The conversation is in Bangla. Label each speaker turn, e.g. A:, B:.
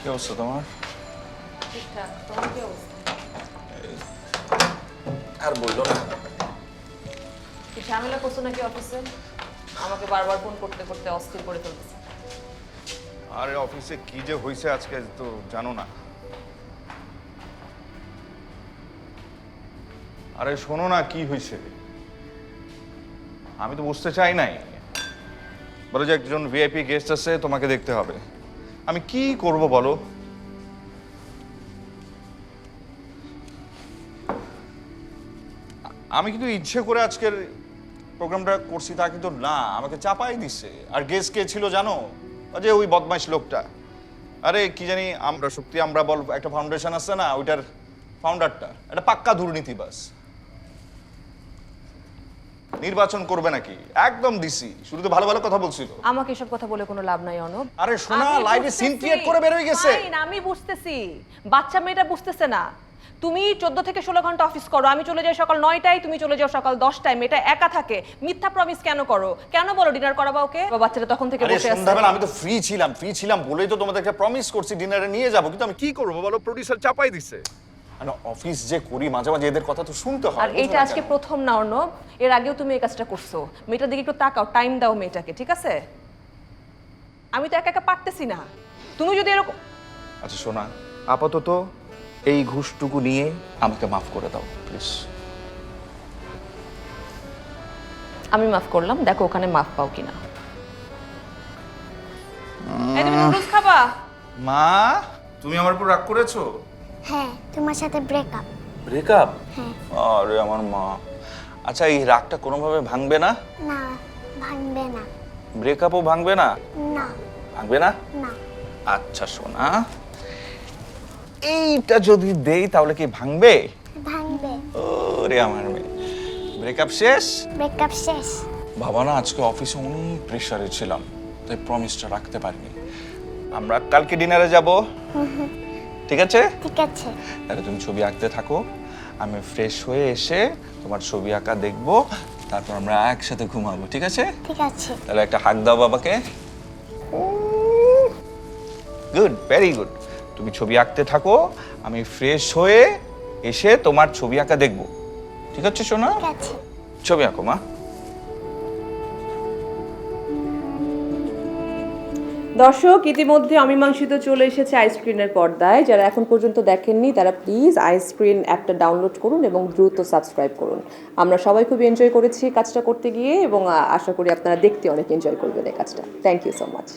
A: কি অবস্থা তোমার?
B: ঠিকঠাক। তোমার কি অবস্থা?
A: আর বললো না।
B: কি ঝামেলা করছো নাকি অফিসে? আমাকে বারবার ফোন করতে করতে অস্থির করে তুলতেছে।
A: আরে অফিসে কি যে হয়েছে আজকে তো জানো না। আরে শোনো না কি হয়েছে। আমি তো বুঝতে চাই নাই। বলে যে একজন ভিআইপি গেস্ট আছে, তোমাকে দেখতে হবে। আমি কি করব বলো? আমি কিন্তু ইচ্ছে করে আজকের প্রোগ্রামটা করছি তা কিন্তু না, আমাকে চাপাই দিছে। আর গেস্ট কে ছিল জানো? যে ওই বদমাইশ লোকটা। আরে কি জানি আমরা শক্তি আমরা বল একটা ফাউন্ডেশন আছে না, ওইটার ফাউন্ডারটা এটা পাক্কা দুর্নীতিবাজ। নির্বাচন করবে নাকি একদম দিছি, শুরু তো ভালো ভালো কথা বলছিল।
B: আমাকে এসব কথা বলে কোনো লাভ নাই অনব।
A: আরে শোনা লাইভে সিন ক্রিয়েট করে বের হয়ে গেছে।
B: আমি বুঝতেছি, বাচ্চা মেয়েটা বুঝতেছে না। তুমি 14 থেকে 16 ঘন্টা অফিস করো, আমি চলে যাই সকাল 9টায়, তুমি চলে যাও সকাল 10টায়। মেয়েটা একা থাকে, মিথ্যা প্রমিস কেন করো? কেন বলো ডিনার করাবা ওকে? বাচ্চাটা তখন থেকে বসে আছে।
A: সন্ধ্যাবেলা আমি তো ফ্রি ছিলাম বলেই তো তোমাদেরকে প্রমিস করছি ডিনারে নিয়ে যাব, কিন্তু আমি কি করব বলো, প্রোডিউসার চাপাই দিছে। মানে অফিস যে করি মাঝে মাঝে এদের কথা তো শুনতে হয়।
B: আর এইটা আজকে প্রথম না অর্ণব, এর আগেও তুমি এই কাজটা করছো। মেয়েটার দিকে একটু তাকাও, টাইম দাও মেয়েটাকে, ঠিক আছে? আমি তো একা একা পারতেছি না, তুমি যদি এরকম।
A: আচ্ছা শোনা, আপাতত এই ঘুষটুকু নিয়ে আমাকে মাফ করে দাও প্লিজ।
B: আমি মাফ করলাম, দেখো ওখানে মাফ পাও কিনা। এই তুমি নুডলস খাবা?
A: মা, তুমি আমার উপর রাগ করেছো?
C: হ্যাঁ, তোমার সাথে ব্রেকআপ।
A: ব্রেকআপ?
C: হ্যাঁ।
A: আরে আমার মা। আচ্ছা এই রাগটা কোনোভাবে ভাঙবে না?
C: না, ভাঙবে না।
A: ব্রেকআপও ভাঙবে না?
C: না।
A: ভাঙবে না?
C: না।
A: আচ্ছা শোনা, এইটা যদি দেই তাহলে কি ভাঙবে?
C: ভাঙবে।
A: ওরে আমার মেয়ে, ব্রেকআপ শেষ?
C: ব্রেকআপ শেষ।
A: বাবা না আজকে অফিসে অনেক প্রেশারে ছিলাম, তাই প্রমিসটা রাখতে পারিনি। আমরা কালকে ডিনারে যাব, ঠিক আছে?
C: ঠিক আছে।
A: তাহলে তুমি ছবি আঁকতে থাকো, আমি ফ্রেশ হয়ে এসে তোমার ছবি আঁকা দেখবো, তারপর আমরা একসাথে ঘুমাবো, ঠিক আছে?
C: ঠিক আছে।
A: তাহলে একটা হাগ দাও বাবাকে। Good, very good. তুমি ছবি আঁকতে থাকো, আমি ফ্রেশ হয়ে এসে তোমার ছবি আঁকা দেখবো, ঠিক আছে সোনা?
C: ঠিক আছে।
A: ছবি আঁকো মা।
B: দর্শক, ইতিমধ্যে অমীমাংসিত চলে এসেছে আইস্ক্রিনের পর্দায়। যারা এখন পর্যন্ত দেখেননি তারা প্লিজ আইস্ক্রিন অ্যাপটা ডাউনলোড করুন এবং দ্রুত সাবস্ক্রাইব করুন। আমরা সবাই খুব এনজয় করেছি কাজটা করতে গিয়ে এবং আশা করি আপনারা দেখতে অনেক এনজয় করবেন এই কাজটা। Thank you so much.